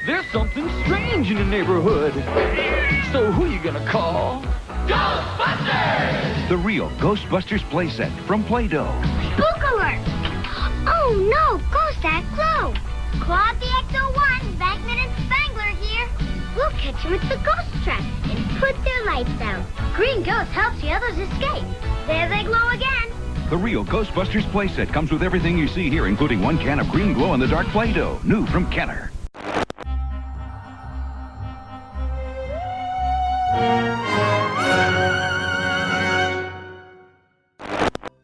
There's something strange in the neighborhood. So who you gonna call? Ghostbusters! The real Ghostbusters playset from Play-Doh. Spook alert! Oh no, ghosts act glow. Claude the Ecto-1, Bankman and Spangler here. We'll catch them at the ghost trap and put their lights out. Green ghost helps the others escape. There they glow again. The real Ghostbusters playset comes with everything you see here, including 1 can of green glow-in-the-dark Play-Doh, new from Kenner.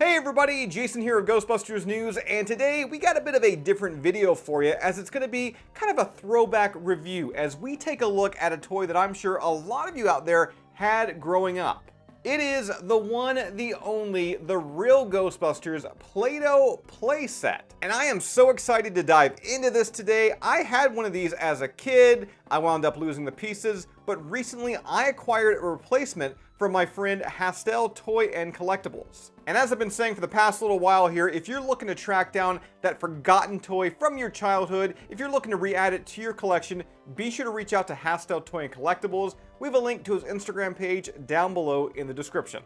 Hey everybody, Jason here of Ghostbusters News, and today we got a bit of a different video for you, as it's going to be kind of a throwback review as we take a look at a toy that I'm sure a lot of you out there had growing up. It is the one, the only, the real Ghostbusters Play-Doh playset. And I am so excited to dive into this today. I had one of these as a kid. I wound up losing the pieces, but recently I acquired a replacement from my friend Hastel Toy and Collectibles. And as I've been saying for the past little while here, if you're looking to track down that forgotten toy from your childhood, if you're looking to re-add it to your collection, be sure to reach out to Hastel Toy and Collectibles. We have a link to his Instagram page down below in the description.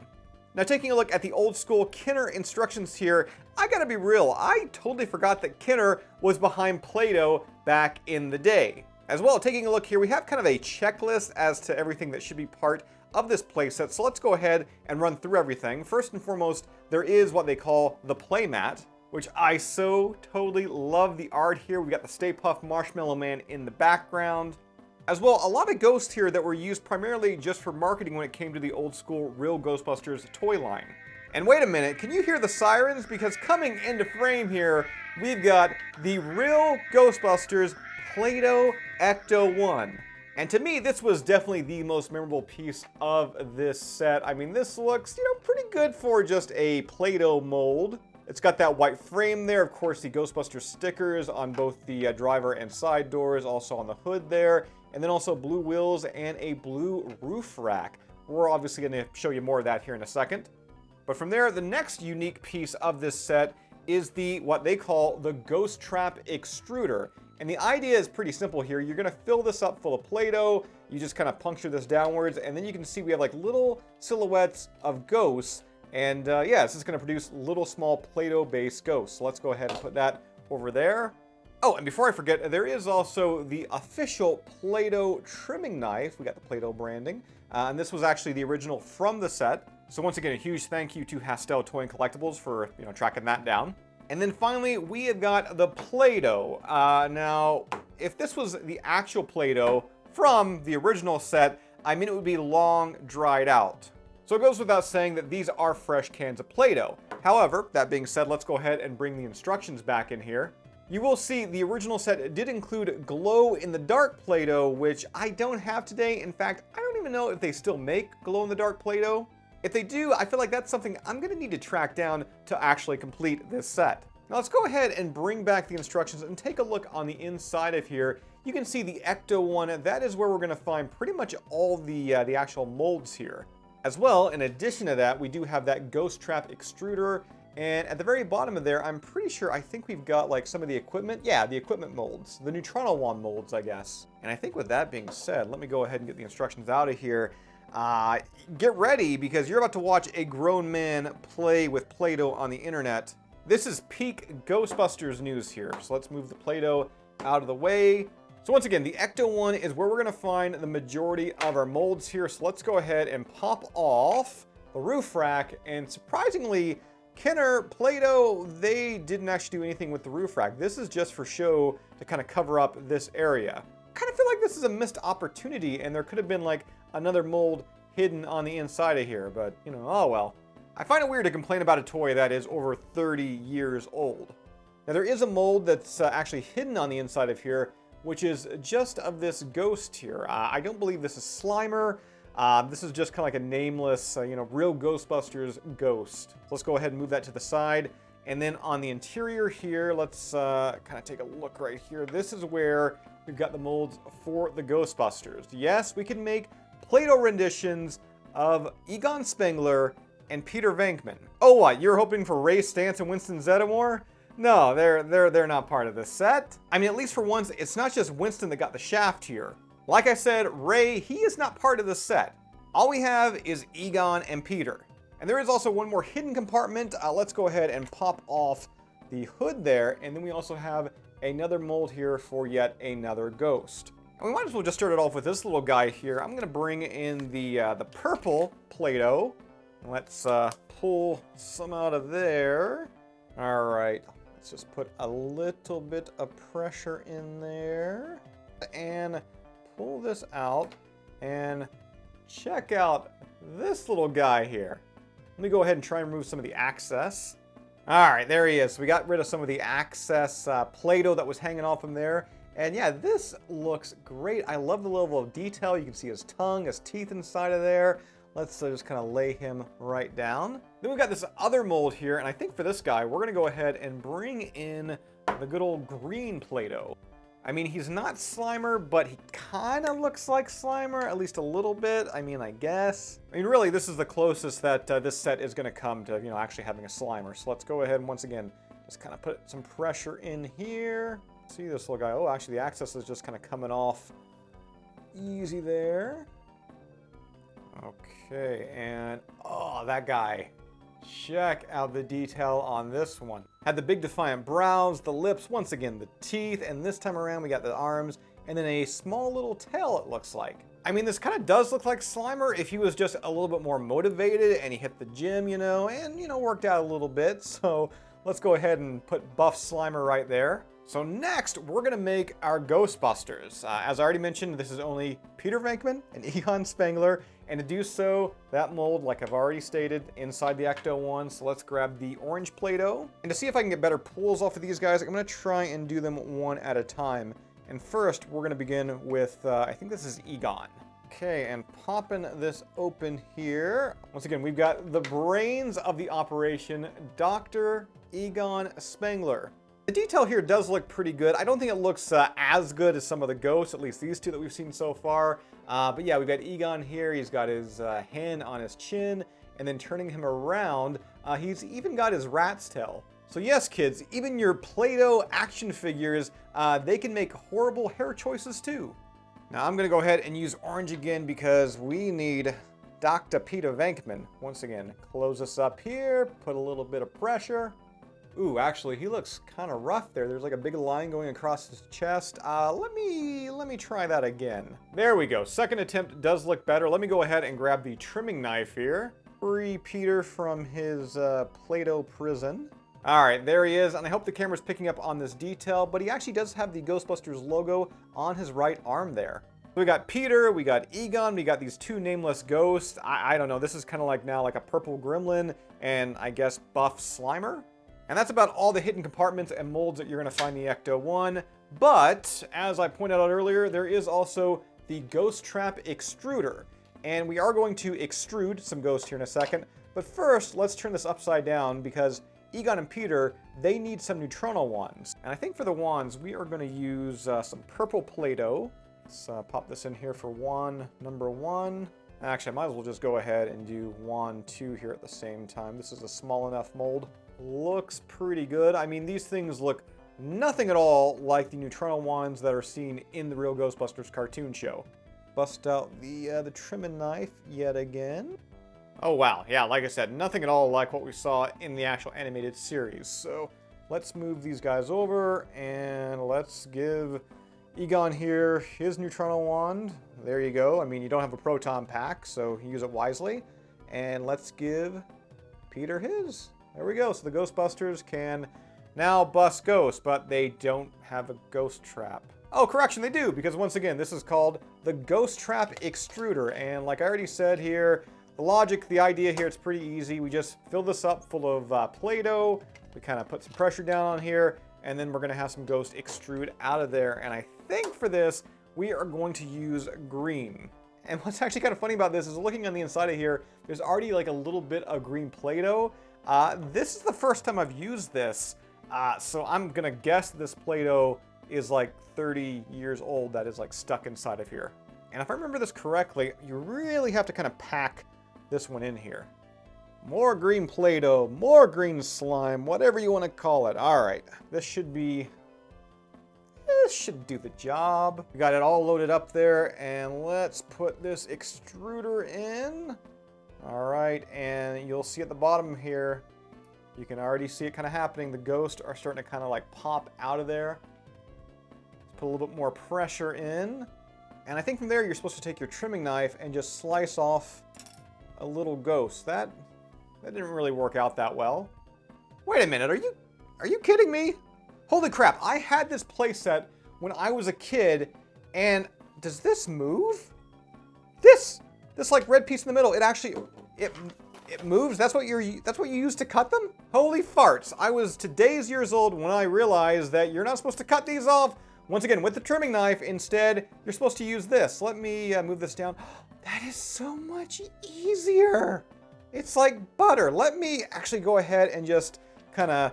Now, taking a look at the old school Kenner instructions here, I gotta be real, I totally forgot that Kenner was behind Play-Doh back in the day. As well, taking a look here, we have kind of a checklist as to everything that should be part of this playset, so let's go ahead and run through everything. First and foremost, there is what they call the playmat, which I so totally love the art here. We've got the Stay Puft Marshmallow Man in the background. As well, a lot of ghosts here that were used primarily just for marketing when it came to the old school Real Ghostbusters toy line. And wait a minute, can you hear the sirens? Because coming into frame here, we've got the Real Ghostbusters Play-Doh Ecto-1. And to me, this was definitely the most memorable piece of this set. I mean, this looks, pretty good for just a Play-Doh mold. It's got that white frame there, of course, the Ghostbusters stickers on both the driver and side doors, also on the hood there, and then also blue wheels and a blue roof rack. We're obviously going to show you more of that here in a second. But from there, the next unique piece of this set is what they call the Ghost Trap Extruder. And the idea is pretty simple here. You're going to fill this up full of Play-Doh. You just kind of puncture this downwards, and then you can see we have like little silhouettes of ghosts. And yeah, this is going to produce little small Play-Doh based ghosts. So let's go ahead and put that over there. Oh, and before I forget, there is also the official Play-Doh trimming knife. We got the Play-Doh branding. And this was actually the original from the set. So once again, a huge thank you to Hastel Toy and Collectibles for tracking that down. And then finally, we have got the Play-Doh. Now, if this was the actual Play-Doh from the original set, I mean, it would be long dried out. So it goes without saying that these are fresh cans of Play-Doh. However, that being said, let's go ahead and bring the instructions back in here. You will see the original set did include glow-in-the-dark Play-Doh, which I don't have today. In fact, I don't even know if they still make glow-in-the-dark Play-Doh. If they do, I feel like that's something I'm going to need to track down to actually complete this set. Now let's go ahead and bring back the instructions and take a look on the inside of here. You can see the Ecto-1. That is where we're going to find pretty much all the actual molds here. As well, in addition to that, we do have that Ghost Trap Extruder. And at the very bottom of there, I'm pretty sure, I think we've got like some of the equipment. Yeah, the equipment molds, the Neutrino Wand molds, I guess. And I think with that being said, let me go ahead and get the instructions out of here. Get ready, because you're about to watch a grown man play with Play-Doh on the internet. This is peak Ghostbusters news here. So let's move the Play-Doh out of the way. So once again, the Ecto-1 is where we're going to find the majority of our molds here. So let's go ahead and pop off the roof rack. And surprisingly, Kenner Play-Doh, they didn't actually do anything with the roof rack. This is just for show to kind of cover up this area. I kind of feel like this is a missed opportunity, and there could have been like another mold hidden on the inside of here, but oh well. I find it weird to complain about a toy that is over 30 years old. Now there is a mold that's actually hidden on the inside of here, which is just of this ghost here. I don't believe this is Slimer. This is just kind of like a nameless, Real Ghostbusters ghost. So let's go ahead and move that to the side. And then on the interior here, let's kind of take a look right here. This is where we've got the molds for the Ghostbusters. Yes, we can make Play-Doh renditions of Egon Spengler and Peter Venkman. Oh, what? You're hoping for Ray Stantz and Winston Zeddemore? No, they're not part of the set. I mean, at least for once, it's not just Winston that got the shaft here. Like I said, Ray, he is not part of the set. All we have is Egon and Peter. And there is also one more hidden compartment. Let's go ahead and pop off the hood there. And then we also have another mold here for yet another ghost. And we might as well just start it off with this little guy here. I'm gonna bring in the purple Play-Doh. Let's pull some out of there. All right, let's just put a little bit of pressure in there and pull this out and check out this little guy here. Let me go ahead and try and remove some of the excess. All right, there he is. We got rid of some of the excess Play-Doh that was hanging off him there. And yeah, this looks great. I love the level of detail. You can see his tongue, his teeth inside of there. Let's just kind of lay him right down. Then we've got this other mold here, and I think for this guy, we're gonna go ahead and bring in the good old green Play-Doh. I mean, he's not Slimer, but he kind of looks like Slimer, at least a little bit. I mean, I guess. I mean, really, this is the closest that this set is gonna come to, you know, actually having a Slimer. So let's go ahead and once again, just kind of put some pressure in here. See this little guy. Oh, actually, the access is just kind of coming off easy there. Okay, and oh, that guy. Check out the detail on this one. Had the big defiant brows, the lips, once again, the teeth, and this time around we got the arms, and then a small little tail it looks like. I mean, this kind of does look like Slimer if he was just a little bit more motivated and he hit the gym, you know, and, you know, worked out a little bit. So let's go ahead and put buff Slimer right there. So next, we're gonna make our Ghostbusters. As I already mentioned, this is only Peter Venkman and Egon Spengler, and to do so, that mold, like I've already stated, inside the Ecto-1, so let's grab the orange Play-Doh. And to see if I can get better pulls off of these guys, I'm gonna try and do them one at a time. And first, we're gonna begin with, I think this is Egon. Okay, and popping this open here. Once again, we've got the brains of the operation, Dr. Egon Spengler. The detail here does look pretty good. I don't think it looks as good as some of the ghosts, at least these two that we've seen so far. But yeah, we've got Egon here. He's got his hand on his chin, and then turning him around, he's even got his rat's tail. So yes, kids, even your Play-Doh action figures, they can make horrible hair choices too. Now I'm gonna go ahead and use orange again because we need Dr. Peter Venkman. Once again, close this up here, put a little bit of pressure. Ooh, actually, he looks kind of rough there. There's like a big line going across his chest. Let me try that again. There we go. Second attempt does look better. Let me go ahead and grab the trimming knife here. Free Peter from his Play-Doh prison. All right, there he is, and I hope the camera's picking up on this detail, but he actually does have the Ghostbusters logo on his right arm there. We got Peter, we got Egon, we got these two nameless ghosts. I don't know, this is kind of like now like a purple gremlin and I guess buff Slimer. And that's about all the hidden compartments and molds that you're going to find in the Ecto-1. But, as I pointed out earlier, there is also the Ghost Trap Extruder. And we are going to extrude some ghosts here in a second. But first, let's turn this upside down because Egon and Peter, they need some neutrino wands. And I think for the wands, we are going to use some purple Play-Doh. Let's pop this in here for wand number 1. Actually, I might as well just go ahead and do wand 2 here at the same time. This is a small enough mold. Looks pretty good. I mean, these things look nothing at all like the neutrino wands that are seen in the real Ghostbusters cartoon show. Bust out the trimming knife yet again. Oh wow, yeah, like I said, nothing at all like what we saw in the actual animated series. So let's move these guys over and let's give Egon here his neutrino wand. There you go. I mean, you don't have a proton pack, so use it wisely. And let's give Peter his. There we go. So the Ghostbusters can now bust ghosts, but they don't have a ghost trap. Oh, correction, they do, because once again, this is called the Ghost Trap Extruder. And like I already said here, the logic, the idea here, it's pretty easy. We just fill this up full of Play-Doh. We kind of put some pressure down on here, and then we're going to have some ghosts extrude out of there. And I think for this, we are going to use green. And what's actually kind of funny about this is looking on the inside of here, there's already like a little bit of green Play-Doh. This is the first time I've used this, so I'm gonna guess this Play-Doh is like 30 years old that is like stuck inside of here. And if I remember this correctly, you really have to kind of pack this one in here. More green Play-Doh, more green slime, whatever you want to call it. All right, this should do the job. We got it all loaded up there, and let's put this extruder in. All right, and you'll see at the bottom here, you can already see it kind of happening. The ghosts are starting to kind of like pop out of there. Let's put a little bit more pressure in. And I think from there, you're supposed to take your trimming knife and just slice off a little ghost. That didn't really work out that well. Wait a minute, are you kidding me? Holy crap, I had this playset when I was a kid, and does this move? This like red piece in the middle, it moves? That's what you use to cut them? Holy farts. I was today's years old when I realized that you're not supposed to cut these off, once again, with the trimming knife. Instead, you're supposed to use this. Let me move this down. That is so much easier. It's like butter. Let me actually go ahead and just kind of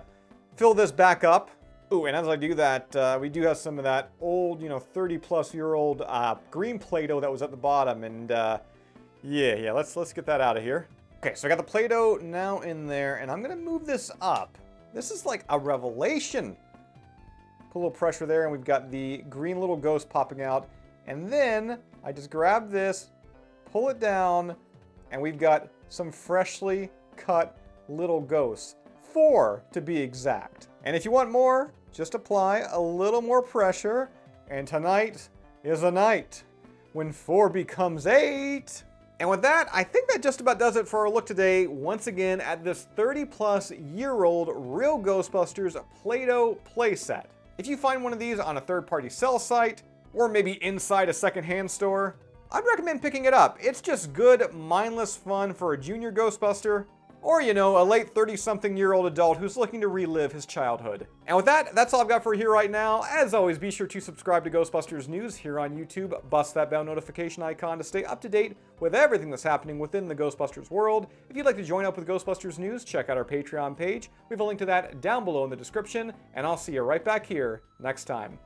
fill this back up. Ooh, and as I do that, we do have some of that old, 30-plus-year-old green Play-Doh that was at the bottom. And yeah, let's get that out of here. Okay, so I got the Play-Doh now in there, and I'm going to move this up. This is like a revelation. Put a little pressure there, and we've got the green little ghost popping out. And then I just grab this, pull it down, and we've got some freshly cut little ghosts. 4 to be exact. And if you want more, just apply a little more pressure. And tonight is a night when 4 becomes 8. And with that, I think that just about does it for our look today, once again, at this 30-plus-year-old Real Ghostbusters Play-Doh playset. If you find one of these on a third-party sell site, or maybe inside a secondhand store, I'd recommend picking it up. It's just good, mindless fun for a junior Ghostbuster, or, a late 30-something-year-old adult who's looking to relive his childhood. And with that, that's all I've got for you right now. As always, be sure to subscribe to Ghostbusters News here on YouTube. Bust that bell notification icon to stay up to date with everything that's happening within the Ghostbusters world. If you'd like to join up with Ghostbusters News, check out our Patreon page. We have a link to that down below in the description, and I'll see you right back here next time.